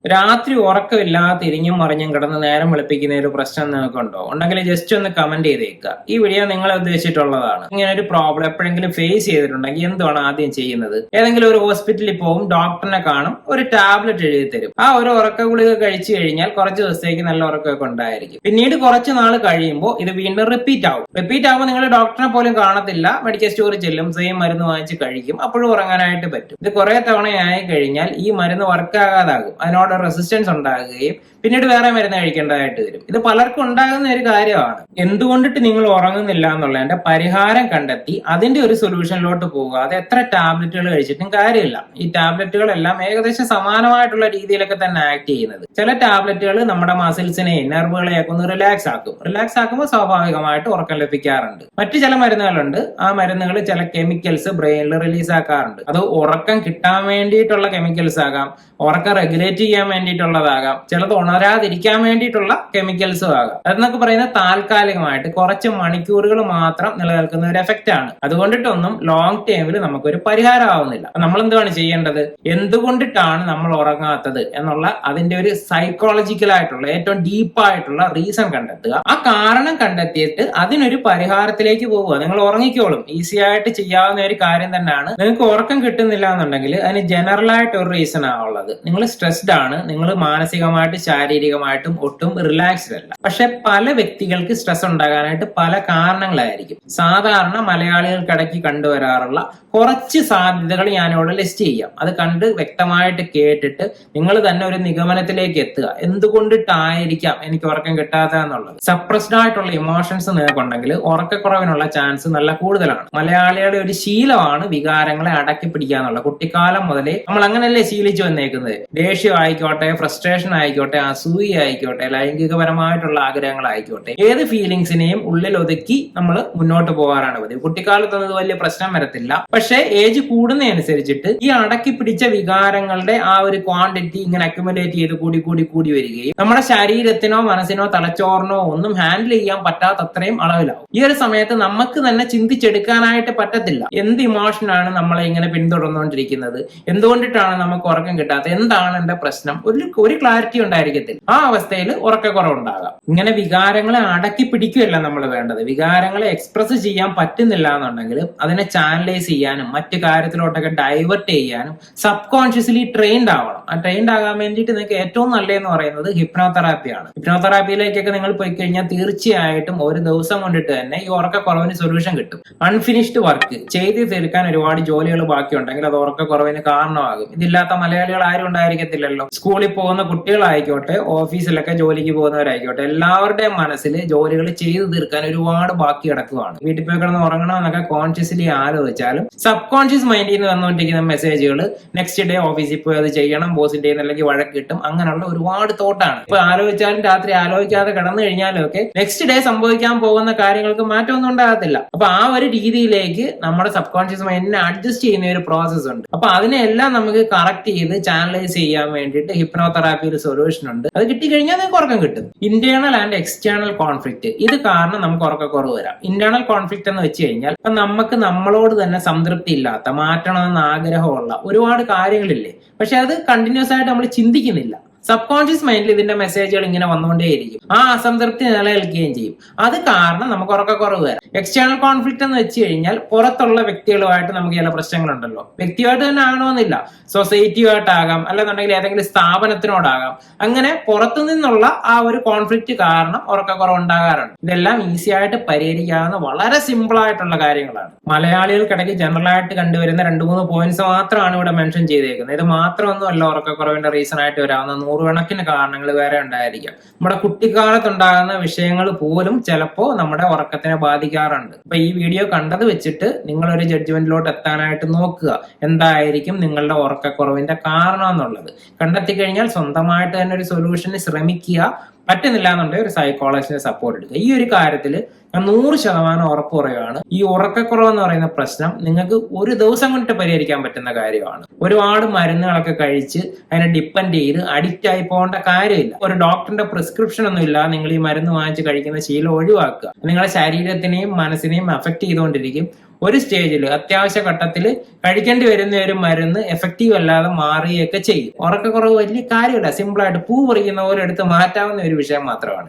രാത്രി ഉറക്കമില്ലാതെ തിരിഞ്ഞും മറിഞ്ഞും കിടന്ന് നേരം വെളുപ്പിക്കുന്ന ഒരു പ്രശ്നം നിങ്ങൾക്കുണ്ടോ? ഉണ്ടെങ്കിൽ ജസ്റ്റ് ഒന്ന് കമന്റ് ചെയ്തേക്കുക. ഈ വീഡിയോ നിങ്ങളെ ഉദ്ദേശിച്ചിട്ടുള്ളതാണ്. ഇങ്ങനെ ഒരു പ്രോബ്ലം എപ്പോഴെങ്കിലും ഫേസ് ചെയ്തിട്ടുണ്ടെങ്കിൽ എന്താണ് ആദ്യം ചെയ്യുന്നത്? ഏതെങ്കിലും ഒരു ഹോസ്പിറ്റലിൽ പോകും, ഡോക്ടറിനെ കാണും, ഒരു ടാബ്ലറ്റ് എഴുതി തരും. ആ ഒരു ഉറക്ക ഗുളിക കഴിച്ചു കഴിഞ്ഞാൽ കുറച്ച് ദിവസത്തേക്ക് നല്ല ഉറക്കമൊക്കെ ഉണ്ടായിരിക്കും. പിന്നീട് കുറച്ച് നാൾ കഴിയുമ്പോൾ ഇത് വീണ്ടും റിപ്പീറ്റ് ആകുമ്പോൾ നിങ്ങൾ ഡോക്ടറിനെ പോലും കാണത്തില്ല, മെഡിക്കൽ സ്റ്റോറിൽ ചെല്ലും, സെയിം മരുന്ന് വാങ്ങിച്ച് കഴിക്കും, അപ്പോഴും ഉറങ്ങാനായിട്ട് പറ്റും. ഇത് കുറെ തവണയായി കഴിഞ്ഞാൽ ഈ മരുന്ന് വർക്ക് ആകാതാകും, അതിനോട് റെസിസ്റ്റൻസ് ഉണ്ടാകുകയും പിന്നീട് വേറെ മരുന്ന് കഴിക്കേണ്ടതായിട്ട് വരും. ഇത് പലർക്കും ഉണ്ടാകുന്ന ഒരു കാര്യമാണ്. എന്തുകൊണ്ടിട്ട് നിങ്ങൾ ഉറങ്ങുന്നില്ല എന്നുള്ളതിന്റെ പരിഹാരം കണ്ടെത്തി അതിന്റെ ഒരു സൊല്യൂഷനിലോട്ട് പോകുക. അത് എത്ര ടാബ്ലറ്റുകൾ കഴിച്ചിട്ടും കാര്യമില്ല. ഈ ടാബ്ലറ്റുകളെല്ലാം ഏകദേശം സമാനമായിട്ടുള്ള രീതിയിലൊക്കെ തന്നെ ആക്ട് ചെയ്യുന്നത്. ചില ടാബ്ലറ്റുകൾ നമ്മുടെ മസിൽസിനെയും നെർവുകളെയൊക്കെ ഒന്ന് റിലാക്സ് ആക്കുമ്പോൾ സ്വാഭാവികമായിട്ട് ഉറക്കം ലഭിക്കാറുണ്ട്. മറ്റു ചില മരുന്നുകളുണ്ട്, ആ മരുന്നുകൾ ചില കെമിക്കൽസ് ബ്രെയിനിൽ റിലീസ് ആക്കാറുണ്ട്. അത് ഉറക്കം കിട്ടാൻ വേണ്ടിയിട്ടുള്ള കെമിക്കൽസ് ആകാം, ഉറക്കം റെഗുലേറ്റ് ചെയ്യാൻ വേണ്ടിയിട്ടുള്ളതാകാം, ചിലത് ഉണരാതിരിക്കാൻ വേണ്ടിയിട്ടുള്ള കെമിക്കൽസും ആകാം. അതെന്നൊക്കെ പറയുന്നത് താൽക്കാലികമായിട്ട് കുറച്ച് മണിക്കൂറുകൾ മാത്രം നിലനിൽക്കുന്ന ഒരു എഫക്റ്റ് ആണ്. അതുകൊണ്ടിട്ടൊന്നും ലോങ് ടേമിൽ നമുക്കൊരു പരിഹാരം ആവുന്നില്ല. നമ്മൾ എന്താണ് ചെയ്യേണ്ടത്? എന്തുകൊണ്ടിട്ടാണ് നമ്മൾ ഉറങ്ങാത്തത് എന്നുള്ള അതിന്റെ ഒരു സൈക്കോളജിക്കൽ ആയിട്ടുള്ള ഏറ്റവും ഡീപ്പായിട്ടുള്ള റീസൺ കണ്ടെത്തുക. ആ കാരണം കണ്ടെത്തിയിട്ട് അതിനൊരു പരിഹാരത്തിലേക്ക് പോവുക. നിങ്ങൾ ഉറങ്ങിക്കോളും. ഈസി ആയിട്ട് ചെയ്യാവുന്ന ഒരു കാര്യം തന്നെയാണ്. നിങ്ങൾക്ക് ഉറക്കം കിട്ടുന്നില്ല എന്നുണ്ടെങ്കിൽ അതിന് ജനറൽ ആയിട്ട് ഒരു റീസൺ ആവുള്ളത്, നിങ്ങൾ സ്ട്രെസ്ഡ് ആണ്, നിങ്ങൾ മാനസികമായിട്ട് ശാരീരികമായിട്ടും ഒട്ടും റിലാക്സ്ഡ് അല്ല. പക്ഷെ പല വ്യക്തികൾക്ക് സ്ട്രെസ് ഉണ്ടാകാനായിട്ട് പല കാരണങ്ങളായിരിക്കും. സാധാരണ മലയാളികൾക്കിടയ്ക്ക് കണ്ടുവരാറുള്ള കുറച്ച് സാധ്യതകൾ ഞാനിവിടെ ലിസ്റ്റ് ചെയ്യാം. അത് കണ്ട് വ്യക്തമായിട്ട് കേട്ടിട്ട് നിങ്ങൾ തന്നെ ഒരു നിഗമനത്തിലേക്ക് എത്തുക. എന്തുകൊണ്ടിട്ടായിരിക്കാം എനിക്ക് ഉറക്കം കിട്ടാത്ത എന്നുള്ളത്. സപ്രസ്ഡ് ആയിട്ടുള്ള ഇമോഷൻസ് നിങ്ങൾക്കുണ്ടെങ്കിൽ ഉറക്കക്കുറവിനുള്ള ചാൻസ് നല്ല കൂടുതലാണ്. മലയാളികളുടെ ഒരു ശീലമാണ് വികാരങ്ങളെ അടക്കി പിടിക്കുക എന്നുള്ളത്. കുട്ടിക്കാലം മുതലേ നമ്മൾ അങ്ങനെയല്ലേ ശീലിച്ചു വന്നേക്കുന്നത്. ദേഷ്യം ആയിക്കോട്ടെ, ഫ്രസ്ട്രേഷൻ ആയിക്കോട്ടെ, അസൂയ ആയിക്കോട്ടെ, ലൈംഗികപരമായിട്ടുള്ള ആഗ്രഹങ്ങളായിക്കോട്ടെ, ഏത് ഫീലിങ്സിനെയും ഉള്ളിൽ ഒതുക്കി നമ്മൾ മുന്നോട്ട് പോകാറാണ് പതിവ്. കുട്ടിക്കാലത്തൊന്നും വലിയ പ്രശ്നം വരത്തില്ല. പക്ഷെ ഏജ് കൂടുന്നതനുസരിച്ചിട്ട് ഈ അടക്കി പിടിച്ച വികാരങ്ങളുടെ ആ ഒരു ക്വാണ്ടിറ്റി ഇങ്ങനെ അക്യുമുലേറ്റ് ചെയ്ത് കൂടി വരികയും നമ്മുടെ ശരീരത്തിനോ മനസ്സിനോ തലച്ചോറിനോ ഒന്നും ഹാൻഡിൽ ചെയ്യാൻ പറ്റാത്തത്രയും അളവിലാവും. ഈ ഒരു സമയത്ത് നമുക്ക് തന്നെ ചിന്തിച്ചെടുക്കാനായിട്ട് പറ്റത്തില്ല എന്ത് ഇമോഷനാണ് നമ്മളെ ഇങ്ങനെ പിന്തുടർന്നുകൊണ്ടിരിക്കുന്നത്, എന്തുകൊണ്ടിട്ടാണ് നമുക്ക് ഉറക്കം കിട്ടാത്തത്, എന്താണ് എന്റെ പ്രശ്നം, ഒരു ക്ലാരിറ്റി ഉണ്ടായിരിക്കത്തില്ല. ആ അവസ്ഥയിൽ ഉറക്കക്കുറവുണ്ടാകാം. ഇങ്ങനെ വികാരങ്ങളെ അടക്കി പിടിക്കുകയല്ല നമ്മൾ വേണ്ടത്. വികാരങ്ങളെ എക്സ്പ്രസ് ചെയ്യാൻ പറ്റുന്നില്ല എന്നുണ്ടെങ്കിൽ അതിനെ ചാനലൈസ് ചെയ്യാനും മറ്റു കാര്യത്തിലോട്ടൊക്കെ ഡൈവേർട്ട് ചെയ്യാനും സബ് കോൺഷ്യസ്ലി ട്രെയിൻഡ് ആവണം. ആ ട്രെയിൻഡ് ആകാൻ വേണ്ടിയിട്ട് നിങ്ങൾക്ക് ഏറ്റവും നല്ലതെന്ന് പറയുന്നത് ഹിപ്നോതെറാപ്പിയാണ്. ഹിപ്നോതെറാപ്പിയിലേക്കൊക്കെ നിങ്ങൾ പോയി കഴിഞ്ഞാൽ തീർച്ചയായിട്ടും ഒരു ദിവസം കൊണ്ടിട്ട് തന്നെ ഈ ഉറക്കക്കുറവിന് സൊല്യൂഷൻ കിട്ടും. അൺഫിനിഷ്ഡ് വർക്ക് ചെയ്ത് തീർക്കാൻ ഒരുപാട് ജോലികൾ ബാക്കിയുണ്ടെങ്കിൽ അത് ഉറക്കക്കുറവിന് കാരണമാകും. ഇതില്ലാത്ത മലയാളികൾ ആരും ഉണ്ടായിരിക്കത്തില്ലല്ലോ. സ്കൂളിൽ പോകുന്ന കുട്ടികളായിക്കോട്ടെ, ഓഫീസിലൊക്കെ ജോലിക്ക് പോകുന്നവരായിക്കോട്ടെ, എല്ലാവരുടെയും മനസ്സിൽ ജോലികൾ ചെയ്തു തീർക്കാൻ ഒരുപാട് ബാക്കി കിടക്കുകയാണ്. വീട്ടിൽ പോയി കിടന്ന് ഉറങ്ങണമെന്നൊക്കെ കോൺഷ്യസ്ലി ആലോചിച്ചാലും സബ് കോൺഷ്യസ് മൈൻഡിൽ നിന്ന് വന്നുകൊണ്ടിരിക്കുന്ന മെസ്സേജുകൾ നെക്സ്റ്റ് ഡേ ഓഫീസിൽ പോയി അത് ചെയ്യണം, ബോസിന്റെ അല്ലെങ്കിൽ വഴക്ക് കിട്ടും, അങ്ങനെയുള്ള ഒരുപാട് തോട്ടാണ്. ഇപ്പൊ ആലോചിച്ചാലും രാത്രി ആലോചിക്കാതെ കിടന്നു കഴിഞ്ഞാലും ഒക്കെ നെക്സ്റ്റ് ഡേ സംഭവിക്കാൻ പോകുന്ന കാര്യങ്ങൾക്ക് മാറ്റമൊന്നും ഉണ്ടാകത്തില്ല. അപ്പൊ ആ ഒരു രീതിയിലേക്ക് നമ്മുടെ സബ് കോൺഷ്യസ് മൈൻഡിനെ അഡ്ജസ്റ്റ് ചെയ്യുന്ന ഒരു പ്രോസസ് ഉണ്ട്. അപ്പൊ അതിനെല്ലാം നമുക്ക് കറക്റ്റ് ചെയ്ത് ചാനലൈസ് ചെയ്യാൻ വേണ്ടിയിട്ട് ഹിപ്നോതെറാപ്പി ഒരു സൊല്യൂഷൻ ഉണ്ട്. അത് കിട്ടിക്കഴിഞ്ഞാൽ നിങ്ങൾക്ക് ഉറക്കം കിട്ടും. ഇന്റേണൽ ആൻഡ് എക്സ്റ്റേണൽ കോൺഫ്ലിക്റ്റ്, ഇത് കാരണം നമുക്ക് ഉറക്കക്കുറവ് വരാം. ഇന്റേണൽ കോൺഫ്ലിക്റ്റ് എന്ന് വെച്ച് കഴിഞ്ഞാൽ നമുക്ക് നമ്മളോട് തന്നെ സംതൃപ്തി ഇല്ലാത്ത, മാറ്റണമെന്ന് ആഗ്രഹമുള്ള ഒരുപാട് കാര്യങ്ങളില്ലേ, പക്ഷെ അത് കണ്ടിന്യൂസ് ആയിട്ട് നമ്മൾ ചിന്തിക്കുന്നില്ല. സബ് കോൺഷ്യസ് മൈൻഡിൽ ഇതിന്റെ മെസ്സേജുകൾ ഇങ്ങനെ വന്നുകൊണ്ടേയിരിക്കും. ആ അസംതൃപ്തി നിലനിൽക്കുകയും ചെയ്യും. അത് കാരണം നമുക്ക് ഉറക്കക്കുറവ് വരാം. എക്സ്റ്റേണൽ കോൺഫ്ലിക്റ്റ് എന്ന് വെച്ച് കഴിഞ്ഞാൽ പുറത്തുള്ള വ്യക്തികളുമായിട്ട് നമുക്ക് ചില പ്രശ്നങ്ങളുണ്ടല്ലോ. വ്യക്തിയായിട്ട് തന്നെ ആകണമെന്നില്ല, സൊസൈറ്റിയുമായിട്ടാകാം, അല്ലെന്നുണ്ടെങ്കിൽ ഏതെങ്കിലും സ്ഥാപനത്തിനോടാകാം. അങ്ങനെ പുറത്തു നിന്നുള്ള ആ ഒരു കോൺഫ്ലിക്റ്റ് കാരണം ഉറക്കക്കുറവ് ഉണ്ടാകാറുണ്ട്. ഇതെല്ലാം ഈസി ആയിട്ട് പരിഹരിക്കാവുന്ന വളരെ സിമ്പിൾ ആയിട്ടുള്ള കാര്യങ്ങളാണ്. മലയാളികൾക്കിടയ്ക്ക് ജനറൽ ആയിട്ട് കണ്ടുവരുന്ന 2-3 പോയിന്റ്സ് മാത്രമാണ് ഇവിടെ മെൻഷൻ ചെയ്തേക്കുന്നത്. ഇത് മാത്രമൊന്നും അല്ല ഉറക്കക്കുറവിന്റെ റീസൺ ആയിട്ട് വരാവുന്ന നൂറുകണക്കിന് കാരണങ്ങൾ വേറെ ഉണ്ടായിരിക്കാം. നമ്മുടെ കുട്ടിക്കാലത്തുണ്ടാകുന്ന വിഷയങ്ങൾ പോലും ചിലപ്പോൾ നമ്മുടെ ഉറക്കത്തിനെ ബാധിക്കാറുണ്ട്. അപ്പൊ ഈ വീഡിയോ കണ്ടത് വെച്ചിട്ട് നിങ്ങളൊരു ജഡ്ജ്മെന്റിലോട്ട് എത്താനായിട്ട് നോക്കുക. എന്തായിരിക്കും നിങ്ങളുടെ ഉറക്കക്കുറവിന്റെ കാരണം എന്നുള്ളത് കണ്ടെത്തി കഴിഞ്ഞാൽ സ്വന്തമായിട്ട് തന്നെ ഒരു സൊല്യൂഷന് ശ്രമിക്കുക. പറ്റുന്നില്ല എന്നുണ്ടെങ്കിൽ ഒരു സൈക്കോളജിസ്റ്റിനെ സപ്പോർട്ട് എടുക്കുക. ഈ ഒരു കാര്യത്തിൽ ഞാൻ 100% ഉറപ്പ് പറയുകയാണ്. ഈ ഉറക്കക്കുറവ് എന്ന് പറയുന്ന പ്രശ്നം നിങ്ങൾക്ക് ഒരു ദിവസം കൊണ്ടിട്ട് പരിഹരിക്കാൻ പറ്റുന്ന കാര്യമാണ്. ഒരുപാട് മരുന്നുകളൊക്കെ കഴിച്ച് അതിനെ ഡിപ്പെൻഡ് ചെയ്ത് അഡിക്റ്റ് ആയി പോകേണ്ട കാര്യമില്ല. ഒരു ഡോക്ടറിന്റെ പ്രിസ്ക്രിപ്ഷൻ ഒന്നും ഇല്ല, നിങ്ങൾ ഈ മരുന്ന് വാങ്ങിച്ച് കഴിക്കുന്ന ശീലം ഒഴിവാക്കുക. നിങ്ങളുടെ ശരീരത്തിനെയും മനസ്സിനെയും അഫക്ട് ചെയ്തുകൊണ്ടിരിക്കും. ഒരു സ്റ്റേജിൽ അത്യാവശ്യ ഘട്ടത്തിൽ കഴിക്കേണ്ടി വരുന്ന ഒരു മരുന്ന് എഫക്റ്റീവ് അല്ലാതെ മാറുകയൊക്കെ ചെയ്യും. ഉറക്കക്കുറവ് വലിയ കാര്യമില്ല, സിമ്പിൾ ആയിട്ട് പൂ പറിക്കുന്ന പോലെ എടുത്ത് മാറ്റാവുന്ന ഒരു വിഷയം മാത്രമാണ്.